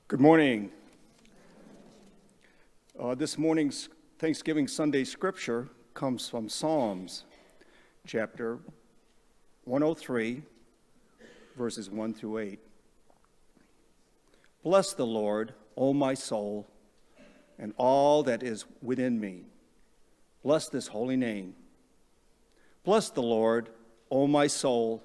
Good morning. This morning's Thanksgiving Sunday scripture comes from Psalms, chapter 103, verses 1 through 8. Bless the Lord, O my soul, and all that is within me. Bless this holy name. Bless the Lord, O my soul,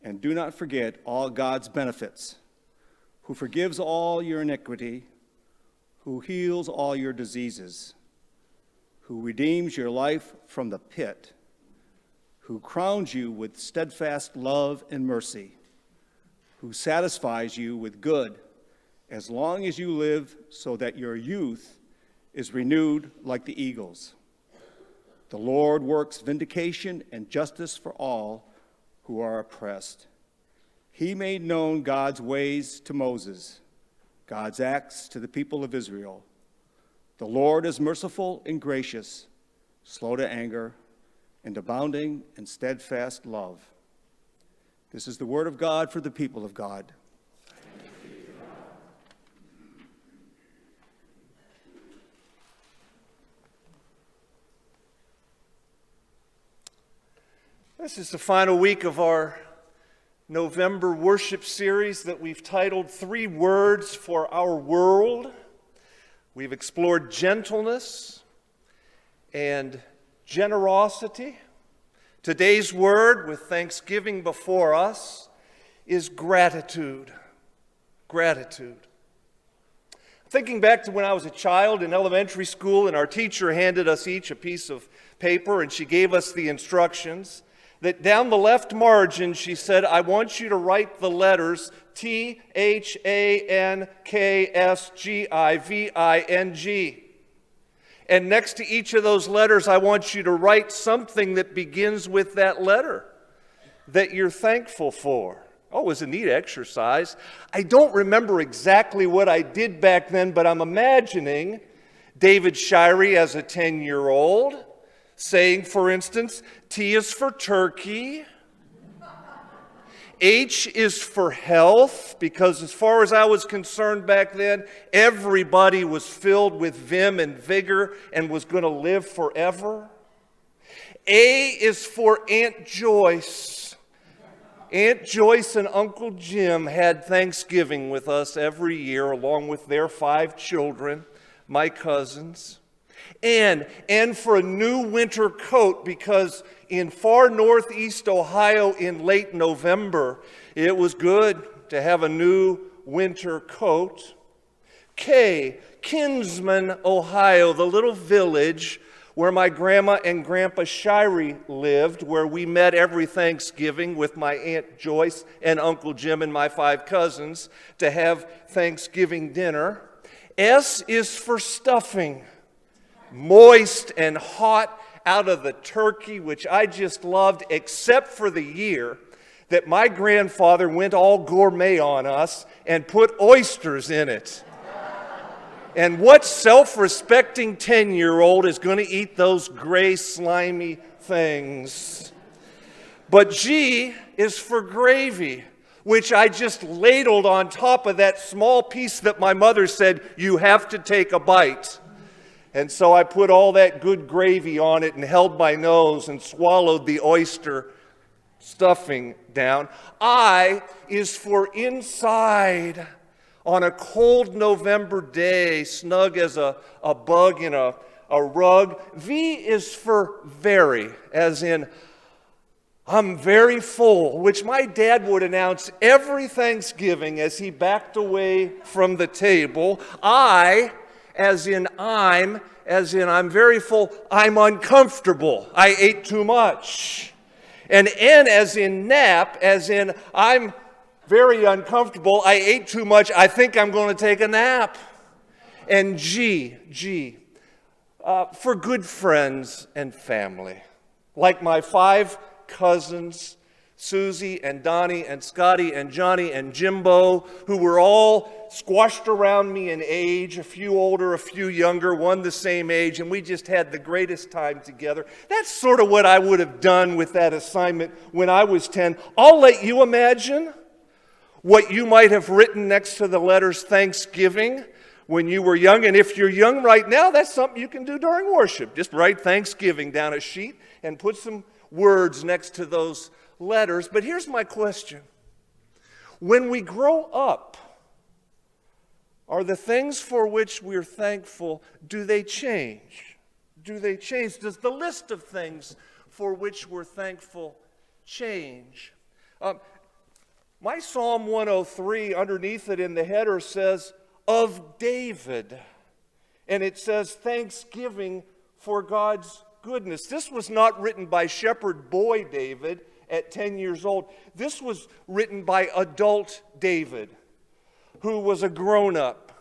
and do not forget all God's benefits, who forgives all your iniquity, who heals all your diseases, who redeems your life from the pit, who crowns you with steadfast love and mercy, who satisfies you with good as long as you live, so that your youth is renewed like the eagles. The Lord works vindication and justice for all who are oppressed. He made known God's ways to Moses, God's acts to the people of Israel. The Lord is merciful and gracious, slow to anger, and abounding in steadfast love. This is the word of God for the people of God. This is the final week of our November worship series that we've titled 3 Words for Our World. We've explored gentleness and generosity. Today's word, with Thanksgiving before us, is gratitude. Gratitude. Thinking back to when I was a child in elementary school, and our teacher handed us each a piece of paper, and she gave us the instructions that down the left margin, she said, I want you to write the letters THANKSGIVING. And next to each of those letters, I want you to write something that begins with that letter that you're thankful for. Oh, it was a neat exercise. I don't remember exactly what I did back then, but I'm imagining David Shirey as a 10-year-old saying, for instance, T is for turkey. H is for health, because as far as I was concerned back then, everybody was filled with vim and vigor and was going to live forever. A is for Aunt Joyce. Aunt Joyce and Uncle Jim had Thanksgiving with us every year, along with their 5 children, my cousins. And for a new winter coat, because in far northeast Ohio in late November, it was good to have a new winter coat. K, Kinsman, Ohio, the little village where my grandma and grandpa Shirey lived, where we met every Thanksgiving with my Aunt Joyce and Uncle Jim and my 5 cousins to have Thanksgiving dinner. S is for stuffing. Moist and hot out of the turkey, which I just loved, except for the year that my grandfather went all gourmet on us and put oysters in it. And what self-respecting 10-year-old is going to eat those gray, slimy things? But G is for gravy, which I just ladled on top of that small piece that my mother said, you have to take a bite. And so I put all that good gravy on it and held my nose and swallowed the oyster stuffing down. I is for inside on a cold November day, snug as a bug in a rug. V is for very, as in I'm very full, which my dad would announce every Thanksgiving as he backed away from the table. I, as in I'm very full, I'm uncomfortable. I ate too much. And N as in nap, as in I'm very uncomfortable. I ate too much. I think I'm going to take a nap. And G, for good friends and family. Like my 5 cousins, Susie and Donnie and Scotty and Johnny and Jimbo, who were all squashed around me in age, a few older, a few younger, one the same age, and we just had the greatest time together. That's sort of what I would have done with that assignment when I was 10. I'll let you imagine what you might have written next to the letters Thanksgiving when you were young. And if you're young right now, that's something you can do during worship. Just write Thanksgiving down a sheet and put some words next to those letters. But here's my question. When we grow up, are the things for which we're thankful, do they change? Do they change? Does the list of things for which we're thankful change? My Psalm 103, underneath it in the header, says, of David. And it says, thanksgiving for God's goodness. This was not written by shepherd boy David at 10 years old. This was written by adult David, who was a grown-up,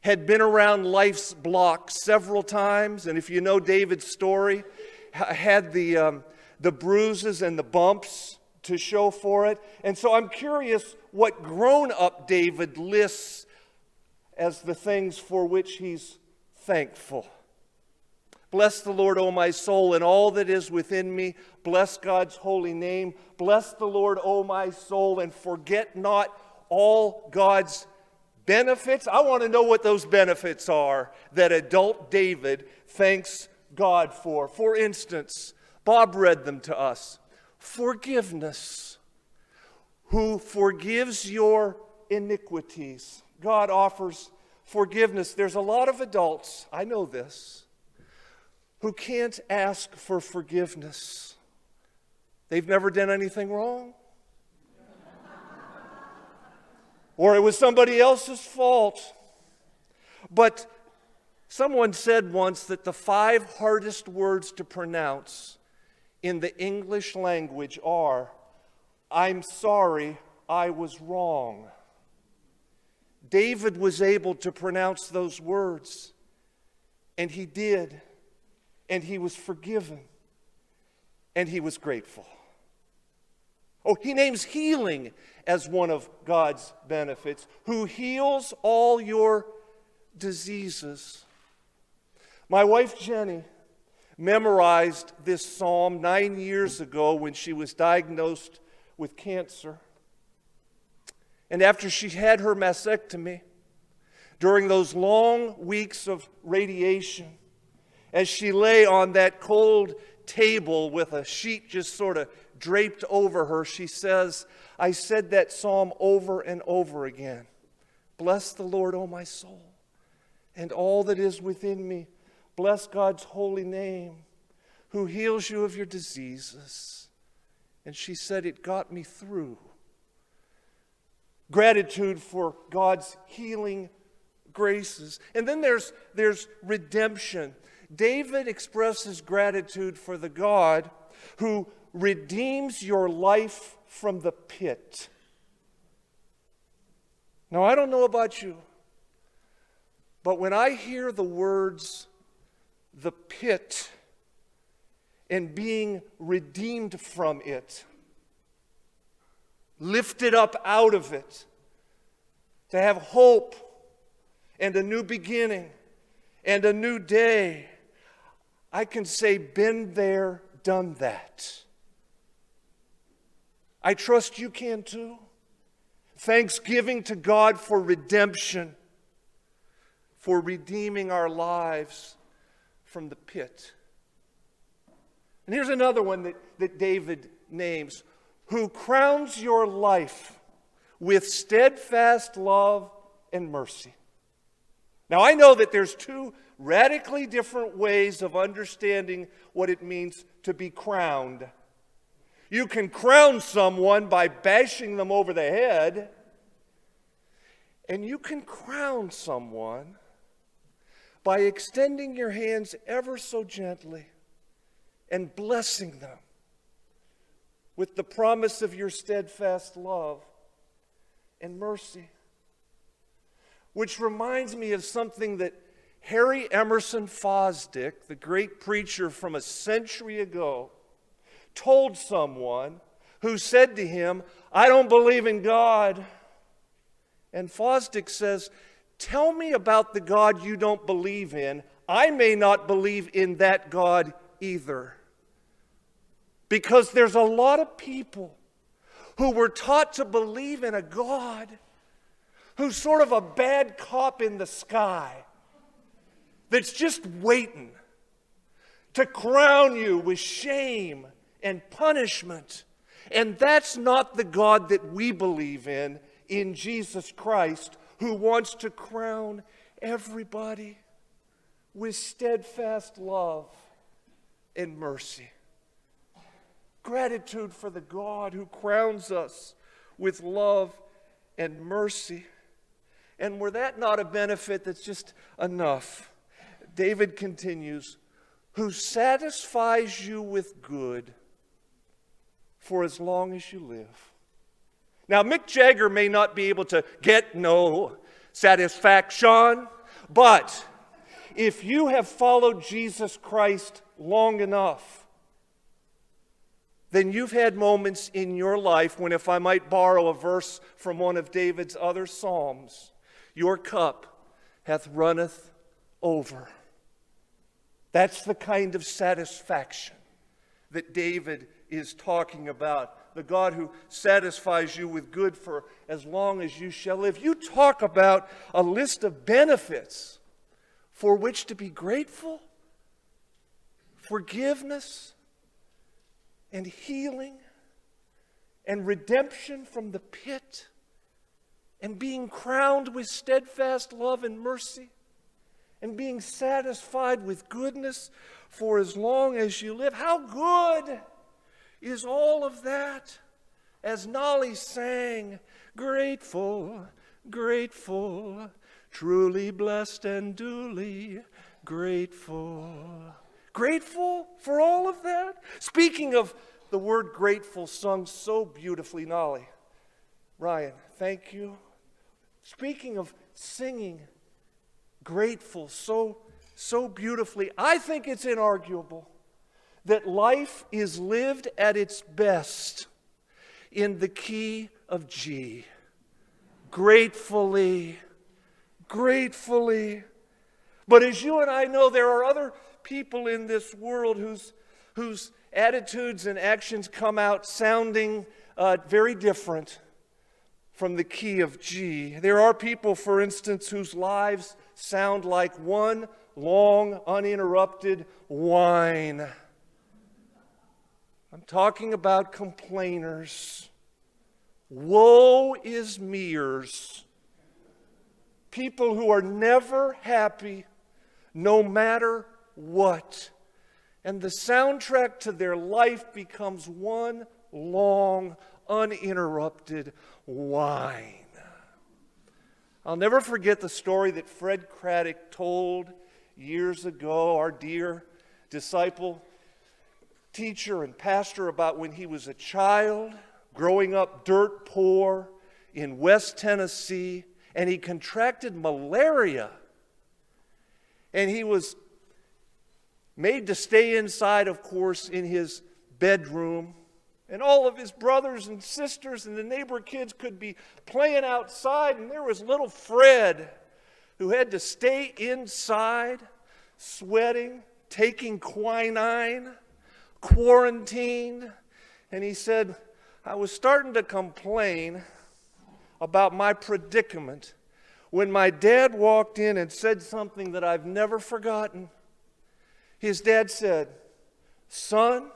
had been around life's block several times, and if you know David's story, had the bruises and the bumps to show for it. And so I'm curious what grown-up David lists as the things for which he's thankful. Bless the Lord, O my soul, and all that is within me. Bless God's holy name. Bless the Lord, O my soul, and forget not all God's benefits. I want to know what those benefits are that adult David thanks God for. For instance, Bob read them to us. Forgiveness. Who forgives your iniquities. God offers forgiveness. There's a lot of adults, I know this, who can't ask for forgiveness. They've never done anything wrong. Or it was somebody else's fault. But someone said once that the 5 hardest words to pronounce in the English language are, I'm sorry, I was wrong. David was able to pronounce those words, and he did, and he was forgiven, and he was grateful. Oh, he names healing as one of God's benefits, who heals all your diseases. My wife Jenny memorized this psalm 9 years ago when she was diagnosed with cancer. And after she had her mastectomy, during those long weeks of radiation, as she lay on that cold table with a sheet just sort of draped over her, she says, I said that psalm over and over again. Bless the Lord, O my soul, and all that is within me. Bless God's holy name, who heals you of your diseases. And she said, it got me through. Gratitude for God's healing graces. And then there's redemption. David expresses gratitude for the God who redeems your life from the pit. Now, I don't know about you, but when I hear the words, the pit, and being redeemed from it, lifted up out of it, to have hope and a new beginning and a new day, I can say, been there, done that. I trust you can too. Thanksgiving to God for redemption, for redeeming our lives from the pit. And here's another one that David names, who crowns your life with steadfast love and mercy. Now, I know that there's 2 radically different ways of understanding what it means to be crowned. You can crown someone by bashing them over the head, and you can crown someone by extending your hands ever so gently and blessing them with the promise of your steadfast love and mercy. Which reminds me of something that Harry Emerson Fosdick, the great preacher from a century ago, told someone who said to him, I don't believe in God. And Fosdick says, tell me about the God you don't believe in. I may not believe in that God either. Because there's a lot of people who were taught to believe in a God who's sort of a bad cop in the sky that's just waiting to crown you with shame and punishment. And that's not the God that we believe in Jesus Christ, who wants to crown everybody with steadfast love and mercy. Gratitude for the God who crowns us with love and mercy. And were that not a benefit that's just enough, David continues, who satisfies you with good for as long as you live. Now, Mick Jagger may not be able to get no satisfaction, but if you have followed Jesus Christ long enough, then you've had moments in your life when, if I might borrow a verse from one of David's other psalms, your cup hath runneth over. That's the kind of satisfaction that David is talking about. The God who satisfies you with good for as long as you shall live. You talk about a list of benefits for which to be grateful, forgiveness, and healing, and redemption from the pit, and being crowned with steadfast love and mercy, and being satisfied with goodness for as long as you live. How good is all of that? As Nolly sang, grateful, grateful, truly blessed and duly grateful. Grateful for all of that? Speaking of the word grateful, sung so beautifully, Nolly. Ryan, thank you. Speaking of singing grateful so beautifully, I think it's inarguable that life is lived at its best in the key of G. Gratefully, gratefully. But as you and I know, there are other people in this world whose attitudes and actions come out sounding very different from the key of G. There are people, for instance, whose lives sound like one long, uninterrupted whine. I'm talking about complainers. Woe is meers. People who are never happy, no matter what. And the soundtrack to their life becomes one long, uninterrupted whine. I'll never forget the story that Fred Craddock told years ago, our dear disciple, teacher, and pastor, about when he was a child, growing up dirt poor in West Tennessee, and he contracted malaria. And he was made to stay inside, of course, in his bedroom. And all of his brothers and sisters and the neighbor kids could be playing outside. And there was little Fred, who had to stay inside, sweating, taking quinine, quarantined. And he said, I was starting to complain about my predicament when my dad walked in and said something that I've never forgotten. His dad said, son,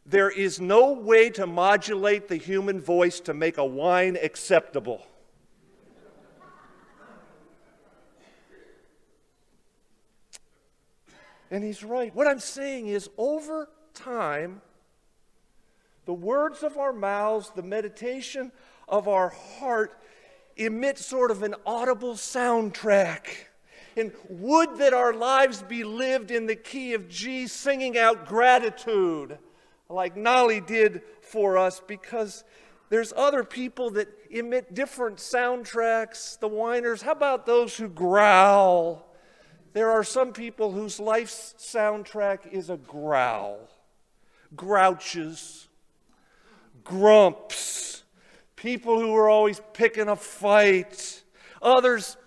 there is no way to modulate the human voice to make a whine acceptable. And he's right. What I'm saying is, over time, the words of our mouths, the meditation of our heart emit sort of an audible soundtrack. And would that our lives be lived in the key of G, singing out gratitude like Nolly did for us, because there's other people that emit different soundtracks, the whiners. How about those who growl? There are some people whose life's soundtrack is a growl. Grouches, grumps, people who are always picking a fight. Others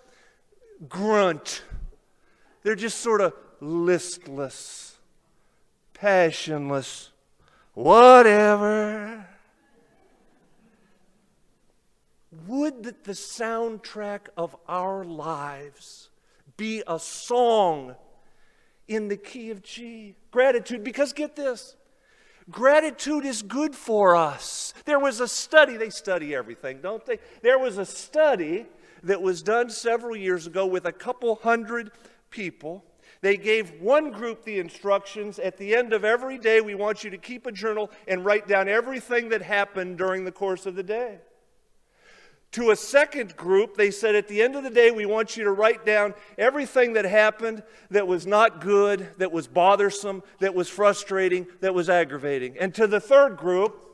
grunt. They're just sort of listless, passionless, whatever. that the soundtrack of our lives be a song in the key of G. Gratitude, because get this, gratitude is good for us. There was a study, they study everything, don't they? There was a study that was done several years ago with a couple hundred people. They gave one group the instructions, at the end of every day, we want you to keep a journal and write down everything that happened during the course of the day. To a second group, they said, at the end of the day, we want you to write down everything that happened that was not good, that was bothersome, that was frustrating, that was aggravating. And to the third group,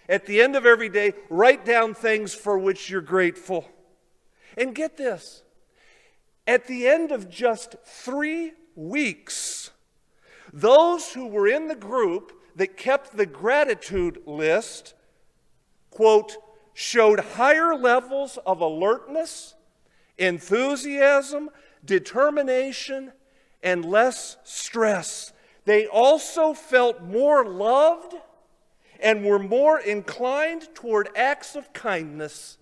at the end of every day, write down things for which you're grateful. And get this, at the end of just 3 weeks, those who were in the group that kept the gratitude list, quote, showed higher levels of alertness, enthusiasm, determination, and less stress. They also felt more loved and were more inclined toward acts of kindness,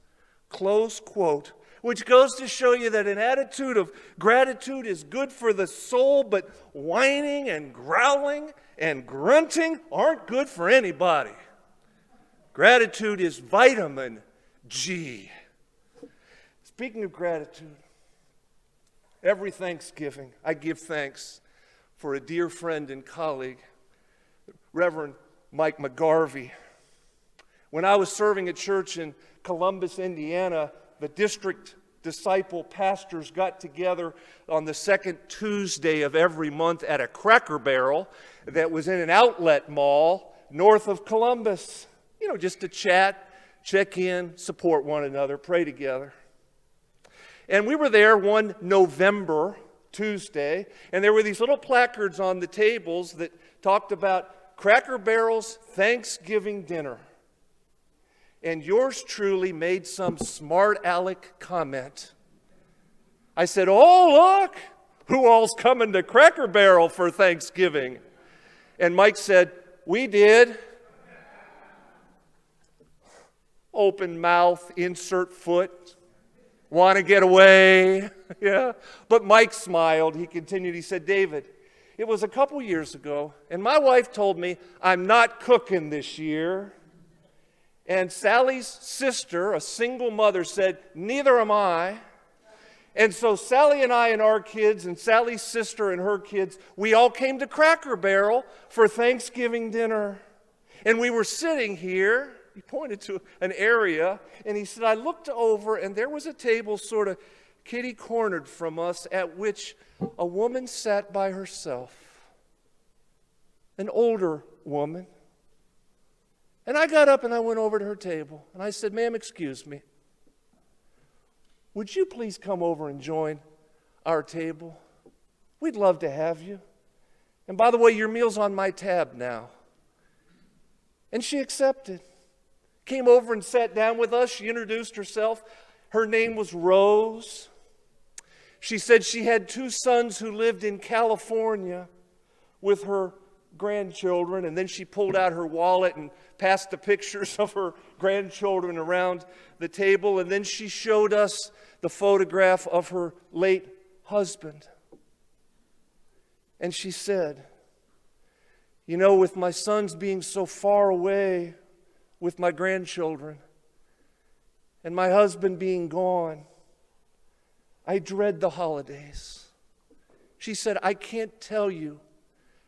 close quote. Which goes to show you that an attitude of gratitude is good for the soul, but whining and growling and grunting aren't good for anybody. Gratitude is vitamin G. Speaking of gratitude, every Thanksgiving I give thanks for a dear friend and colleague, Reverend Mike McGarvey. When I was serving at church in Columbus, Indiana, the district disciple pastors got together on the second Tuesday of every month at a Cracker Barrel that was in an outlet mall north of Columbus. You know, just to chat, check in, support one another, pray together. And we were there one November Tuesday, and there were these little placards on the tables that talked about Cracker Barrel's Thanksgiving dinner. And yours truly made some smart aleck comment. I said, oh, look, who all's coming to Cracker Barrel for Thanksgiving? And Mike said, we did. Open mouth, insert foot, want to get away. Yeah. But Mike smiled. He continued. He said, David, it was a couple years ago, and my wife told me I'm not cooking this year. And Sally's sister, a single mother, said, neither am I. And so Sally and I and our kids, and Sally's sister and her kids, we all came to Cracker Barrel for Thanksgiving dinner. And we were sitting here. He pointed to an area, and he said, I looked over, and there was a table sort of kitty-cornered from us at which a woman sat by herself, an older woman. And I got up and I went over to her table, and I said, ma'am, excuse me. Would you please come over and join our table? We'd love to have you. And by the way, your meal's on my tab now. And she accepted. Came over and sat down with us. She introduced herself. Her name was Rose. She said she had 2 sons who lived in California with her grandchildren, and then she pulled out her wallet and passed the pictures of her grandchildren around the table, and then she showed us the photograph of her late husband. And she said, you know, with my sons being so far away with my grandchildren and my husband being gone, I dread the holidays. She said, I can't tell you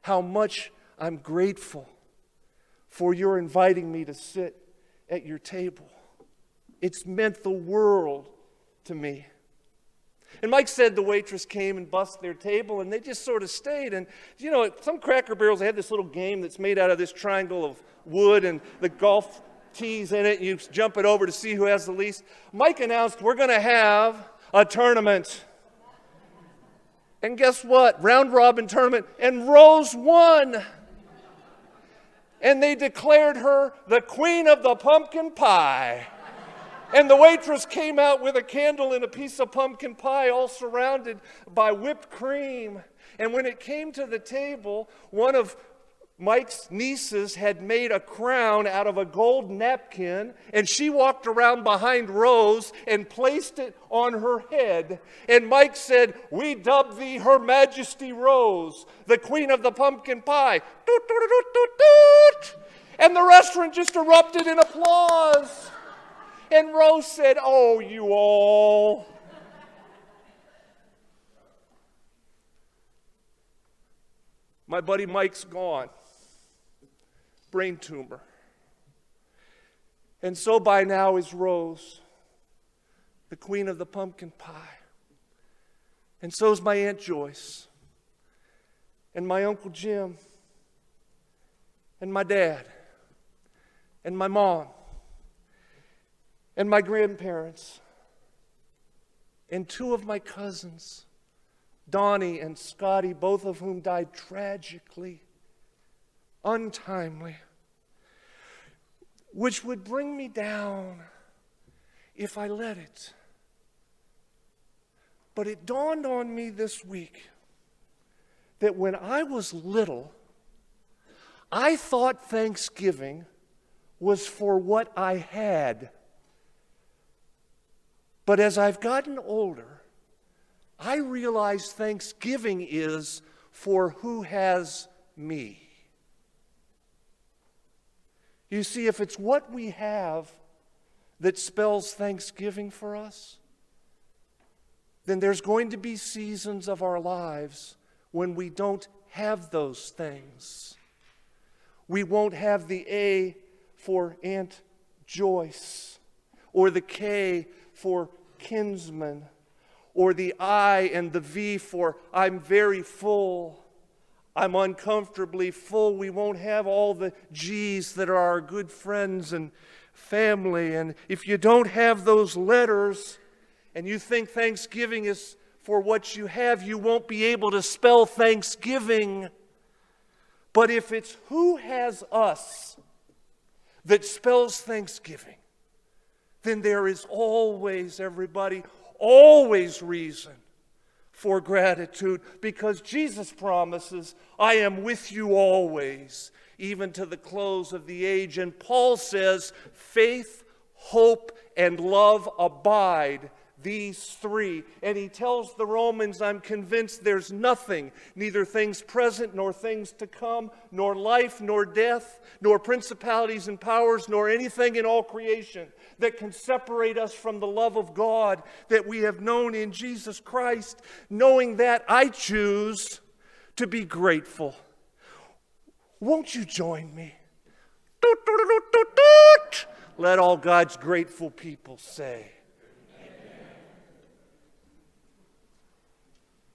how much I'm grateful for your inviting me to sit at your table. It's meant the world to me. And Mike said the waitress came and bussed their table, and they just sort of stayed. And, you know, at some Cracker Barrels, they have this little game that's made out of this triangle of wood and the golf tees in it. You jump it over to see who has the least. Mike announced, we're going to have a tournament. And guess what? Round robin tournament. And Rose won. And they declared her the queen of the pumpkin pie. And the waitress came out with a candle and a piece of pumpkin pie all surrounded by whipped cream. And when it came to the table, one of Mike's nieces had made a crown out of a gold napkin, and she walked around behind Rose and placed it on her head. And Mike said, "We dub thee Her Majesty Rose, the Queen of the Pumpkin Pie." Toot, toot, toot, toot, toot. And the restaurant just erupted in applause. And Rose said, "Oh, you all." My buddy Mike's gone. Brain tumor. And so by now is Rose, the Queen of the Pumpkin Pie. And so is my Aunt Joyce, and my Uncle Jim, and my dad, and my mom, and my grandparents, and two of my cousins, Donnie and Scotty, both of whom died tragically, untimely, which would bring me down if I let it. But it dawned on me this week that when I was little, I thought Thanksgiving was for what I had. But as I've gotten older, I realize Thanksgiving is for who has me. You see, if it's what we have that spells Thanksgiving for us, then there's going to be seasons of our lives when we don't have those things. We won't have the A for Aunt Joyce, or the K for kinsman, or the I and the V for I'm very full, I'm uncomfortably full. We won't have all the G's that are our good friends and family. And if you don't have those letters and you think Thanksgiving is for what you have, you won't be able to spell Thanksgiving. But if it's who has us that spells Thanksgiving, then there is always, everybody, always reason for gratitude, because Jesus promises, "I am with you always, even to the close of the age." And Paul says, faith, hope, and love abide, these three. And he tells the Romans, "I'm convinced there's nothing, neither things present nor things to come, nor life nor death, nor principalities and powers, nor anything in all creation that can separate us from the love of God that we have known in Jesus Christ." Knowing that, I choose to be grateful. Won't you join me? Toot, toot, toot, toot, toot. Let all God's grateful people say.